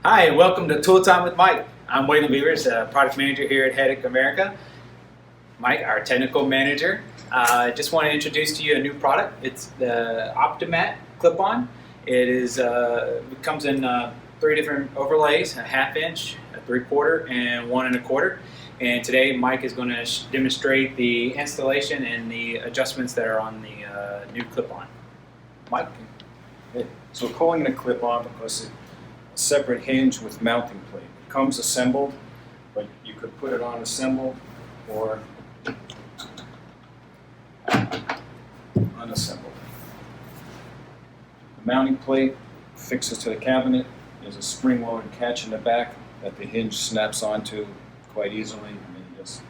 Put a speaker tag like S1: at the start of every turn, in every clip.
S1: Hi, welcome to Tool Time with Mike. I'm William Beavers, product manager here at Hettich America. Mike, our technical manager. Just want to introduce to you a new product. It's the Optimat Clip-On. It comes in 3 different overlays: a 1/2 inch, a 3/4, and 1 1/4. And today, Mike is going to demonstrate the installation and the adjustments that are on the new Clip-On. Mike?
S2: So we're calling it a clip-on because it's a separate hinge with mounting plate. It comes assembled, but you could put it on assembled or unassembled. The mounting plate fixes to the cabinet. There's a spring-loaded catch in the back that the hinge snaps onto quite easily, and then you just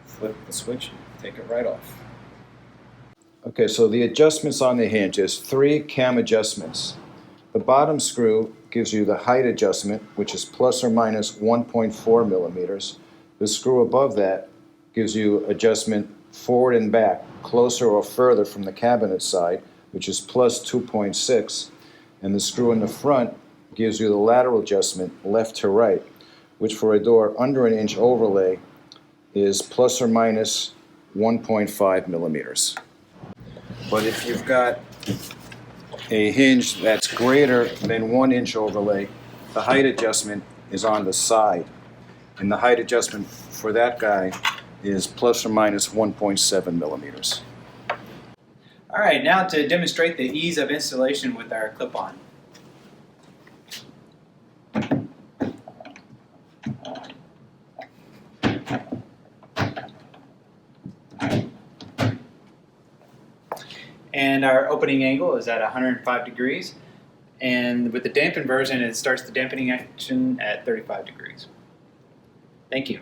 S2: flip the switch and take it right off. Okay, so the adjustments on the hinge, there's 3 cam adjustments. The bottom screw gives you the height adjustment, which is plus or minus 1.4 millimeters. The screw above that gives you adjustment forward and back, closer or further from the cabinet side, which is plus 2.6. And the screw in the front gives you the lateral adjustment, left to right, which for a door under 1 inch overlay is plus or minus 1.5 millimeters. But if you've got a hinge that's greater than 1 inch overlay, the height adjustment is on the side. And the height adjustment for that guy is plus or minus 1.7 millimeters.
S1: All right, now to demonstrate the ease of installation with our clip-on. And our opening angle is at 105 degrees. And with the dampened version, it starts the dampening action at 35 degrees. Thank you.